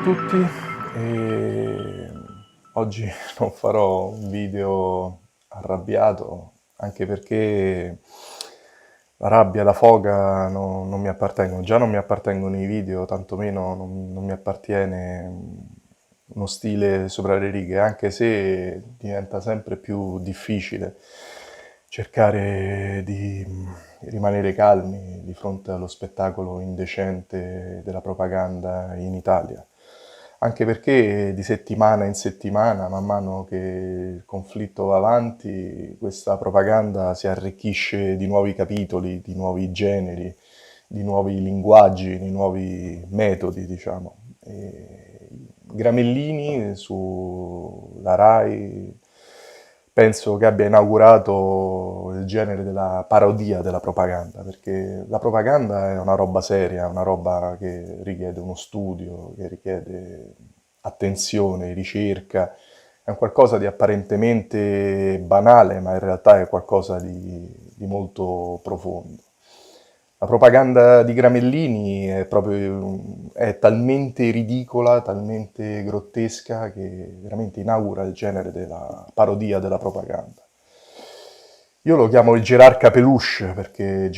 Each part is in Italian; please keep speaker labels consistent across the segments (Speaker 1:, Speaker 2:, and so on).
Speaker 1: tutti, e oggi non farò un video arrabbiato, anche perché la rabbia e la foga non mi appartengono. Già non mi appartengono i video, tantomeno non mi appartiene uno stile sopra le righe, anche se diventa sempre più difficile cercare di rimanere calmi di fronte allo spettacolo indecente della propaganda in Italia. Anche perché di settimana in settimana, man mano che il conflitto va avanti, questa propaganda si arricchisce di nuovi capitoli, di nuovi generi, di nuovi linguaggi, di nuovi metodi, diciamo. Gramellini sulla Rai penso che abbia inaugurato il genere della parodia della propaganda, perché la propaganda è una roba seria, è una roba che richiede uno studio, che richiede attenzione, ricerca, è un qualcosa di apparentemente banale, ma in realtà è qualcosa di molto profondo. La propaganda di Gramellini è talmente ridicola, talmente grottesca che veramente inaugura il genere della parodia della propaganda. Io lo chiamo il gerarca peluche perché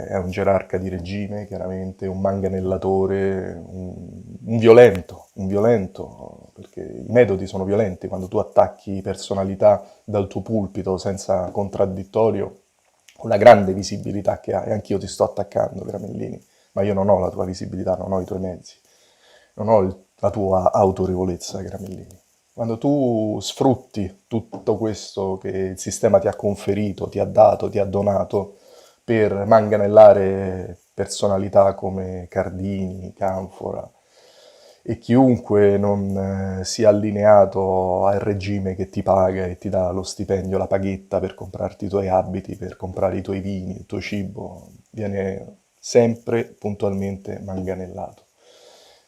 Speaker 1: è un gerarca di regime, chiaramente, un manganellatore, un violento, perché i metodi sono violenti quando tu attacchi personalità dal tuo pulpito senza contraddittorio, con la grande visibilità che hai. Anch'io ti sto attaccando, Gramellini, ma io non ho la tua visibilità, non ho i tuoi mezzi, non ho la tua autorevolezza, Gramellini. Quando tu sfrutti tutto questo che il sistema ti ha conferito, ti ha dato, ti ha donato per manganellare personalità come Cardini, Canfora e chiunque non sia allineato al regime che ti paga e ti dà lo stipendio, la paghetta per comprarti i tuoi abiti, per comprare i tuoi vini, il tuo cibo, viene sempre puntualmente manganellato.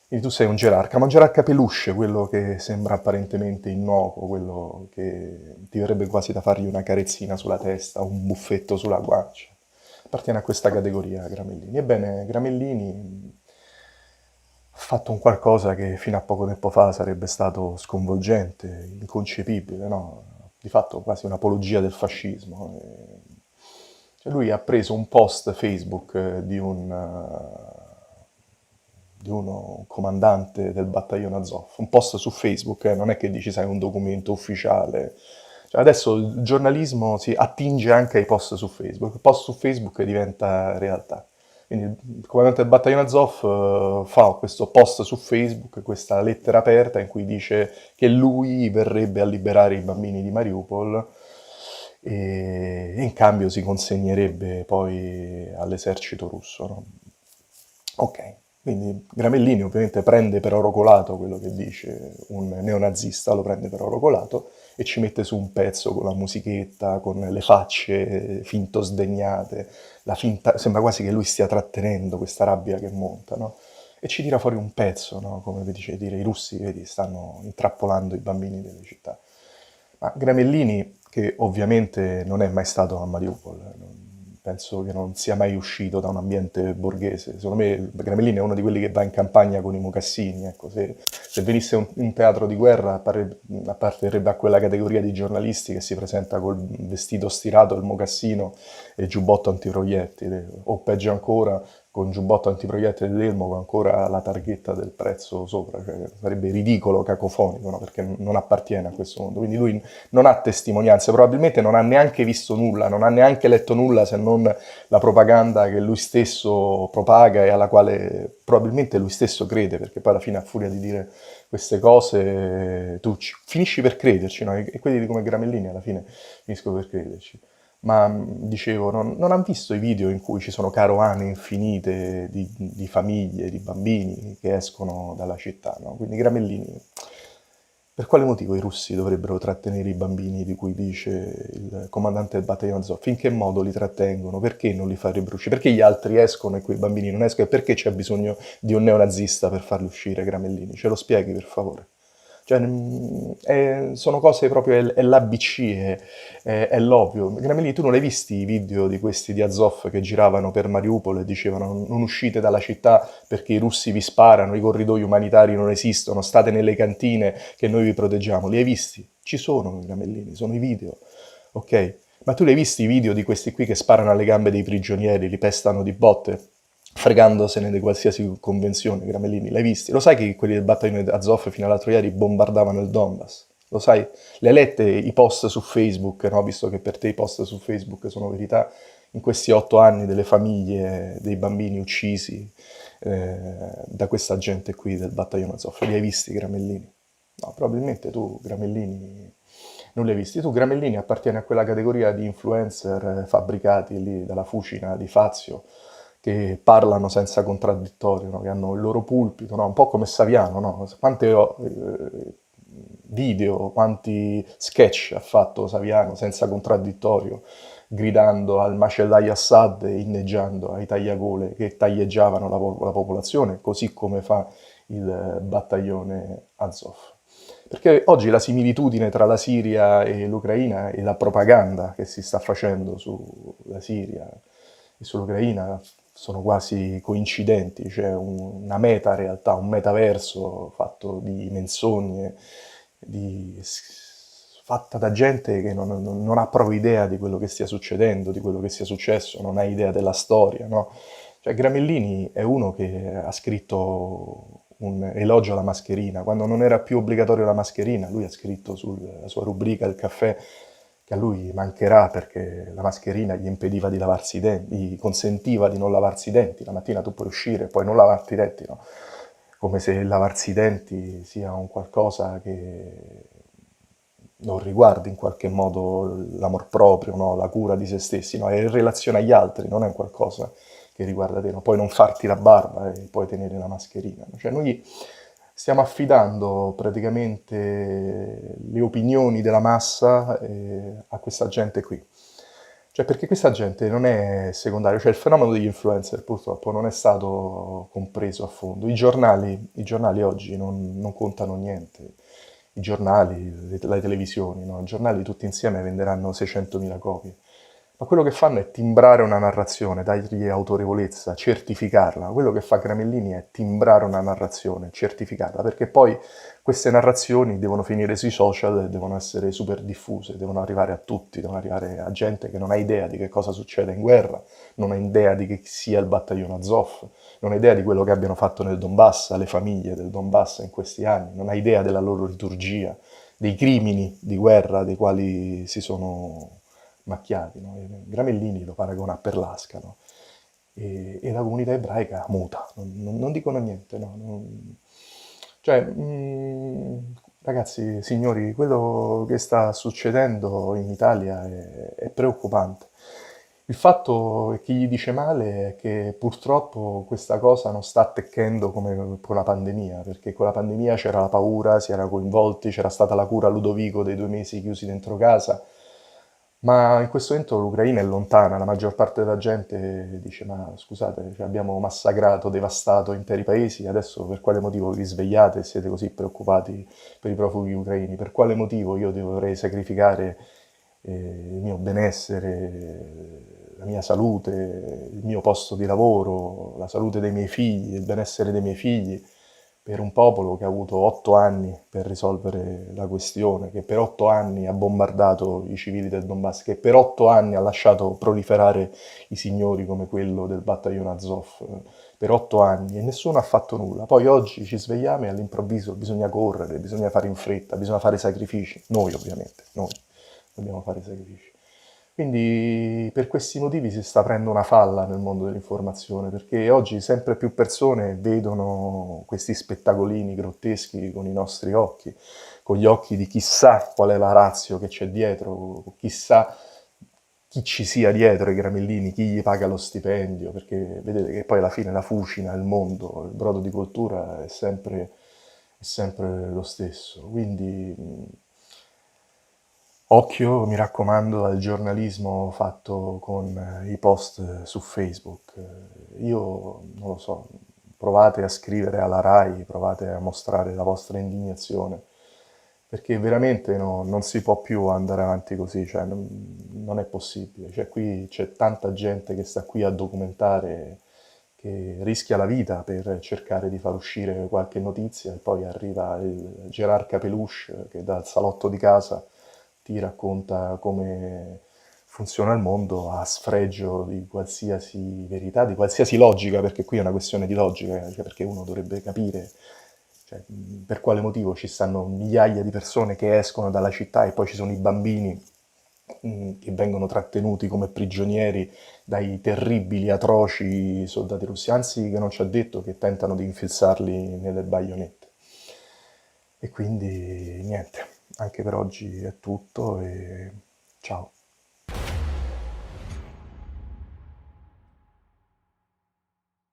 Speaker 1: Quindi tu sei un gerarca, ma un gerarca peluche, quello che sembra apparentemente innocuo, quello che ti verrebbe quasi da fargli una carezzina sulla testa, un buffetto sulla guancia. Appartiene a questa categoria Gramellini. Ebbene, Gramellini ha fatto un qualcosa che fino a poco tempo fa sarebbe stato sconvolgente, inconcepibile, no? Di fatto quasi un'apologia del fascismo. Cioè lui ha preso un post Facebook di uno comandante del battaglione Azov, un post su Facebook, non è che dici sai un documento ufficiale. Cioè, adesso il giornalismo si attinge anche ai post su Facebook, il post su Facebook diventa realtà. Quindi il comandante del battaglione Azov fa questo post su Facebook, questa lettera aperta in cui dice che lui verrebbe a liberare i bambini di Mariupol e in cambio si consegnerebbe poi all'esercito russo, no? Ok, quindi Gramellini ovviamente prende per oro colato quello che dice un neonazista, lo prende per oro colato e ci mette su un pezzo con la musichetta, con le facce finto sdegnate, sembra quasi che lui stia trattenendo questa rabbia che monta, no? E ci tira fuori un pezzo, no? Come vi dice dire, i russi, vedi, stanno intrappolando i bambini delle città. Ma Gramellini, che ovviamente non è mai stato a Mariupol, penso che non sia mai uscito da un ambiente borghese. Secondo me Gramellini è uno di quelli che va in campagna con i mocassini. Ecco. Se venisse un teatro di guerra apparterrebbe a quella categoria di giornalisti che si presenta col vestito stirato, il mocassino e il giubbotto antiproiettile, o peggio ancora con giubbotto antiproiettile dell'Elmo con ancora la targhetta del prezzo sopra, cioè, sarebbe ridicolo, cacofonico, no? Perché non appartiene a questo mondo. Quindi lui non ha testimonianze, probabilmente non ha neanche visto nulla, non ha neanche letto nulla se non la propaganda che lui stesso propaga e alla quale probabilmente lui stesso crede, perché poi alla fine a furia di dire queste cose tu finisci per crederci, no? E quelli come Gramellini alla fine finiscono per crederci. Ma dicevo, non hanno visto i video in cui ci sono carovane infinite di famiglie, di bambini che escono dalla città, no? Quindi Gramellini, per quale motivo i russi dovrebbero trattenere i bambini di cui dice il comandante del battaglione Azov? In che modo li trattengono? Perché non li farebbero uscire? Perché gli altri escono e quei bambini non escono? E perché c'è bisogno di un neonazista per farli uscire, Gramellini? Ce lo spieghi, per favore? Cioè, sono cose proprio, è l'ABC, è l'ovvio. Gramellini, tu non hai visti i video di questi di Azov che giravano per Mariupol e dicevano non uscite dalla città perché i russi vi sparano, i corridoi umanitari non esistono, state nelle cantine che noi vi proteggiamo. Li hai visti? Ci sono i Gramellini, sono i video, ok? Ma tu li hai visti i video di questi qui che sparano alle gambe dei prigionieri, li pestano di botte? Fregandosene di qualsiasi convenzione, Gramellini, l'hai visti? Lo sai che quelli del battaglione Azov fino all'altro ieri bombardavano il Donbass? Lo sai? Le hai lette i post su Facebook, no? Visto che per te i post su Facebook sono verità, in questi 8 anni delle famiglie, dei bambini uccisi da questa gente qui del battaglione Azov, li hai visti, Gramellini? No, probabilmente tu, Gramellini, non li hai visti. Tu, Gramellini, appartieni a quella categoria di influencer fabbricati lì dalla fucina di Fazio, che parlano senza contraddittorio, no? Che hanno il loro pulpito, no? Un po' come Saviano, no? Quante video, quanti sketch ha fatto Saviano senza contraddittorio, gridando al macellaio Assad e inneggiando ai tagliagole che taglieggiavano la popolazione, così come fa il battaglione Azov. Perché oggi la similitudine tra la Siria e l'Ucraina e la propaganda che si sta facendo sulla Siria e sull'Ucraina sono quasi coincidenti, c'è una meta-realtà, un metaverso fatto di menzogne, fatta da gente che non ha proprio idea di quello che stia succedendo, di quello che sia successo, non ha idea della storia, no? Cioè Gramellini è uno che ha scritto un elogio alla mascherina, quando non era più obbligatorio la mascherina, lui ha scritto sulla sua rubrica Il caffè che a lui mancherà perché la mascherina gli impediva di lavarsi i denti, gli consentiva di non lavarsi i denti, la mattina tu puoi uscire e poi non lavarti i denti, no? Come se lavarsi i denti sia un qualcosa che non riguarda in qualche modo l'amor proprio, no? La cura di se stessi, no? È in relazione agli altri, non è un qualcosa che riguarda te, no? Puoi non farti la barba e puoi tenere la mascherina, no? Cioè noi stiamo affidando praticamente le opinioni della massa a questa gente qui. Cioè perché questa gente non è secondaria, cioè il fenomeno degli influencer purtroppo non è stato compreso a fondo. I giornali oggi non contano niente, i giornali, le televisioni, no? I giornali tutti insieme venderanno 600.000 copie. Ma quello che fanno è timbrare una narrazione, dargli autorevolezza, certificarla. Quello che fa Gramellini è timbrare una narrazione, certificarla, perché poi queste narrazioni devono finire sui social e devono essere super diffuse, devono arrivare a tutti, devono arrivare a gente che non ha idea di che cosa succede in guerra, non ha idea di che sia il battaglione Azov, non ha idea di quello che abbiano fatto nel Donbass, alle famiglie del Donbass in questi anni, non ha idea della loro liturgia, dei crimini di guerra dei quali si sono macchiati. No? Gramellini lo paragona a Perlasca, no? E la comunità ebraica muta, non dicono niente. No? Cioè, ragazzi, signori, quello che sta succedendo in Italia è preoccupante. Il fatto è che gli dice male è che purtroppo questa cosa non sta attecchendo come con la pandemia, perché con la pandemia c'era la paura, si era coinvolti, c'era stata la cura a Ludovico dei 2 mesi chiusi dentro casa, ma in questo momento l'Ucraina è lontana, la maggior parte della gente dice ma scusate, cioè, abbiamo massacrato, devastato interi paesi, adesso per quale motivo vi svegliate e siete così preoccupati per i profughi ucraini? Per quale motivo io dovrei sacrificare il mio benessere, la mia salute, il mio posto di lavoro, la salute dei miei figli, il benessere dei miei figli, per un popolo che ha avuto 8 anni per risolvere la questione, che per 8 anni ha bombardato i civili del Donbass, che per 8 anni ha lasciato proliferare i signori come quello del battaglione Azov, per 8 anni e nessuno ha fatto nulla. Poi oggi ci svegliamo e all'improvviso bisogna correre, bisogna fare in fretta, bisogna fare sacrifici. Noi ovviamente, noi dobbiamo fare sacrifici. Quindi per questi motivi si sta aprendo una falla nel mondo dell'informazione, perché oggi sempre più persone vedono questi spettacolini grotteschi con i nostri occhi, con gli occhi di chissà qual è la ratio che c'è dietro, chissà chi ci sia dietro i Gramellini, chi gli paga lo stipendio, perché vedete che poi alla fine la fucina, il mondo, il brodo di coltura è sempre lo stesso. Quindi occhio, mi raccomando, al giornalismo fatto con i post su Facebook. Io non lo so, provate a scrivere alla RAI, provate a mostrare la vostra indignazione, perché veramente non si può più andare avanti così, cioè non è possibile. Cioè, qui c'è tanta gente che sta qui a documentare, che rischia la vita per cercare di far uscire qualche notizia e poi arriva il Gerard Capeluche che dal salotto di casa ti racconta come funziona il mondo a sfregio di qualsiasi verità, di qualsiasi logica, perché qui è una questione di logica, cioè perché uno dovrebbe capire, cioè, per quale motivo ci stanno migliaia di persone che escono dalla città e poi ci sono i bambini che vengono trattenuti come prigionieri dai terribili, atroci soldati russi, anzi che non ci ha detto che tentano di infilzarli nelle baionette. E quindi niente, anche per oggi è tutto e ciao.